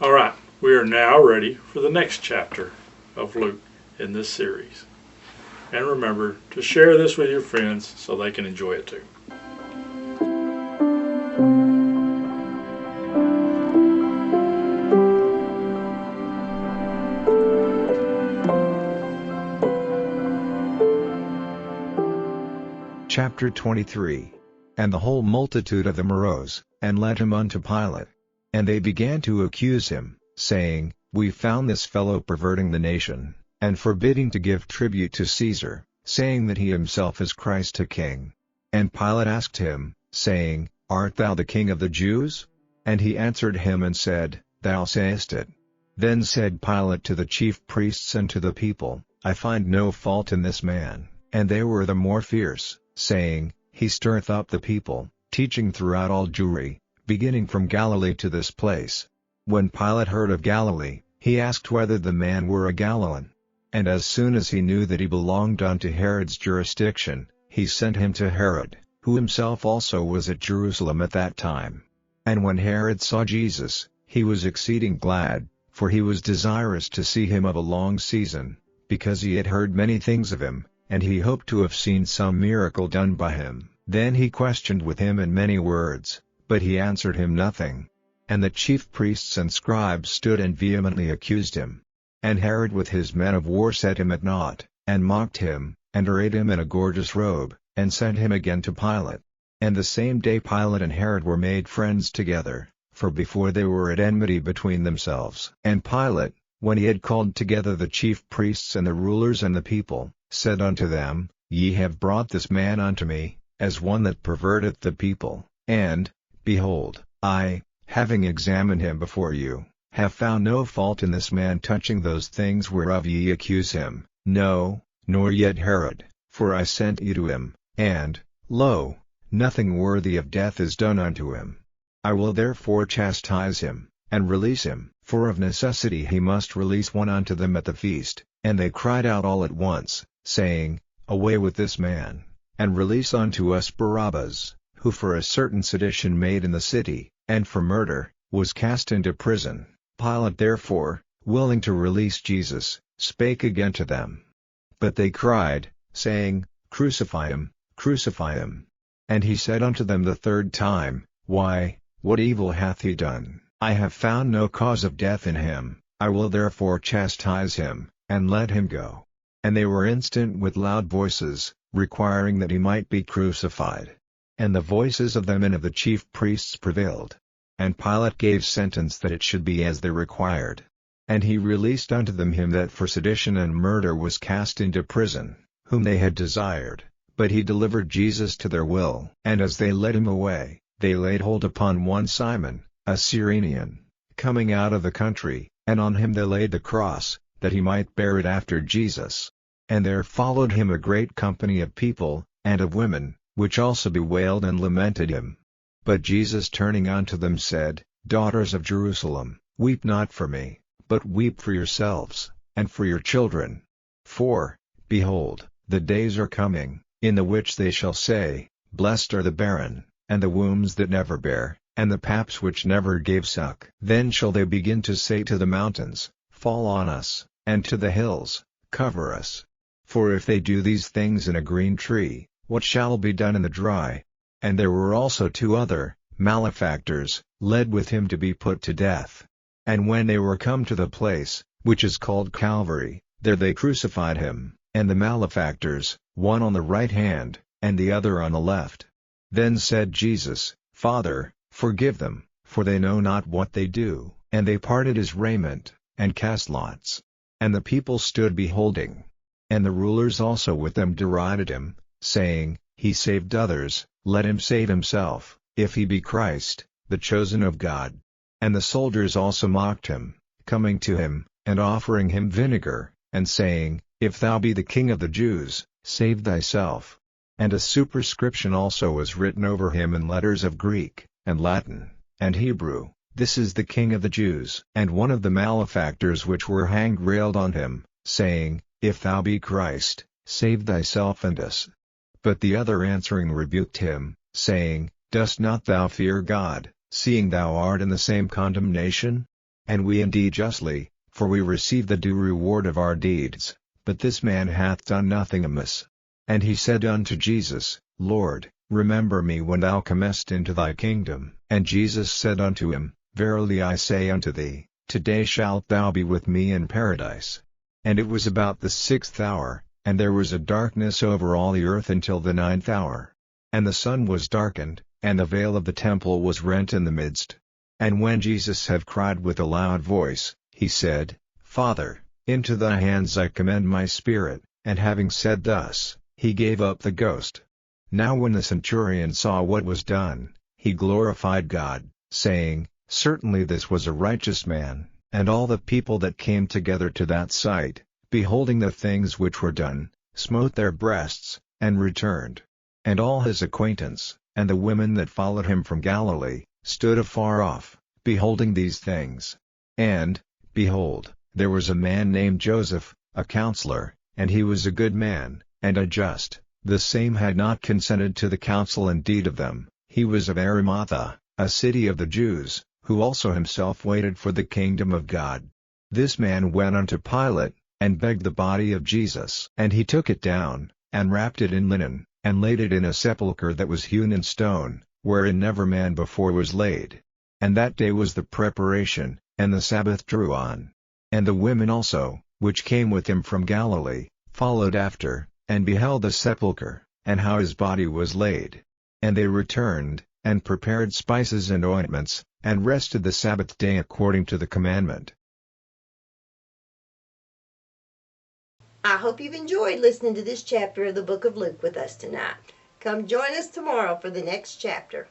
Alright, we are now ready for the next chapter of Luke in this series. And remember to share this with your friends so they can enjoy it too. Chapter 23. And the whole multitude of them arose, and led him unto Pilate. And they began to accuse him, saying, We found this fellow perverting the nation, and forbidding to give tribute to Caesar, saying that he himself is Christ a king. And Pilate asked him, saying, Art thou the king of the Jews? And he answered him and said, Thou sayest it. Then said Pilate to the chief priests and to the people, I find no fault in this man. And they were the more fierce, saying, He stirreth up the people, teaching throughout all Jewry, beginning from Galilee to this place. When Pilate heard of Galilee, he asked whether the man were a Galilean. And as soon as he knew that he belonged unto Herod's jurisdiction, he sent him to Herod, who himself also was at Jerusalem at that time. And when Herod saw Jesus, he was exceeding glad, for he was desirous to see him of a long season, because he had heard many things of him, and he hoped to have seen some miracle done by him. Then he questioned with him in many words, but he answered him nothing. And the chief priests and scribes stood and vehemently accused him. And Herod with his men of war set him at naught, and mocked him, and arrayed him in a gorgeous robe, and sent him again to Pilate. And the same day Pilate and Herod were made friends together, for before they were at enmity between themselves. And Pilate, when he had called together the chief priests and the rulers and the people, said unto them, Ye have brought this man unto me, as one that perverteth the people, and, behold, I, having examined him before you, have found no fault in this man touching those things whereof ye accuse him, no, nor yet Herod, for I sent you to him, and, lo, nothing worthy of death is done unto him. I will therefore chastise him, and release him. For of necessity he must release one unto them at the feast. And they cried out all at once, saying, Away with this man, and release unto us Barabbas, who for a certain sedition made in the city, and for murder, was cast into prison. Pilate therefore, willing to release Jesus, spake again to them. But they cried, saying, Crucify him, crucify him. And he said unto them the third time, Why, what evil hath he done? I have found no cause of death in him. I will therefore chastise him, and let him go. And they were instant with loud voices, requiring that he might be crucified. And the voices of them and of the chief priests prevailed. And Pilate gave sentence that it should be as they required. And he released unto them him that for sedition and murder was cast into prison, whom they had desired, but he delivered Jesus to their will. And as they led him away, they laid hold upon one Simon, a Cyrenian, coming out of the country, and on him they laid the cross, that he might bear it after Jesus. And there followed him a great company of people, and of women, which also bewailed and lamented him. But Jesus turning unto them said, Daughters of Jerusalem, weep not for me, but weep for yourselves, and for your children. For, behold, the days are coming, in the which they shall say, Blessed are the barren, and the wombs that never bare, and the paps which never gave suck. Then shall they begin to say to the mountains, Fall on us, and to the hills, Cover us. For if they do these things in a green tree, what shall be done in the dry? And there were also two other malefactors, led with him to be put to death. And when they were come to the place, which is called Calvary, there they crucified him, and the malefactors, one on the right hand, and the other on the left. Then said Jesus, Father, forgive them, for they know not what they do. And they parted his raiment, and cast lots. And the people stood beholding. And the rulers also with them derided him, saying, He saved others, let him save himself, if he be Christ, the chosen of God. And the soldiers also mocked him, coming to him, and offering him vinegar, and saying, If thou be the King of the Jews, save thyself. And a superscription also was written over him in letters of Greek, and Latin, and Hebrew, This is the King of the Jews. And one of the malefactors which were hanged railed on him, saying, If thou be Christ, save thyself and us. But the other answering rebuked him, saying, Dost not thou fear God, seeing thou art in the same condemnation? And we indeed justly, for we receive the due reward of our deeds, but this man hath done nothing amiss. And he said unto Jesus, Lord, remember me when thou comest into thy kingdom. And Jesus said unto him, Verily I say unto thee, today shalt thou be with me in paradise. And it was about the 6th hour, and there was a darkness over all the earth until the 9th hour. And the sun was darkened, and the veil of the temple was rent in the midst. And when Jesus had cried with a loud voice, he said, Father, into thy hands I commend my spirit. And having said thus, he gave up the ghost. Now when the centurion saw what was done, he glorified God, saying, Certainly this was a righteous man. And all the people that came together to that sight, beholding the things which were done, smote their breasts, and returned. And all his acquaintance, and the women that followed him from Galilee, stood afar off, beholding these things. And, behold, there was a man named Joseph, a counselor, and he was a good man, and a just, the same had not consented to the counsel and deed of them. He was of Arimathea, a city of the Jews, who also himself waited for the kingdom of God. This man went unto Pilate, and begged the body of Jesus. And he took it down, and wrapped it in linen, and laid it in a sepulchre that was hewn in stone, wherein never man before was laid. And that day was the preparation, and the Sabbath drew on. And the women also, which came with him from Galilee, followed after, and beheld the sepulchre, and how his body was laid. And they returned, and prepared spices and ointments, and rested the Sabbath day according to the commandment. I hope you've enjoyed listening to this chapter of the book of Luke with us tonight. Come join us tomorrow for the next chapter.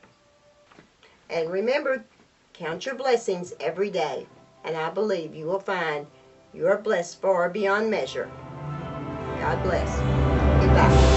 And remember, count your blessings every day, and I believe you will find you are blessed far beyond measure. God bless. Goodbye.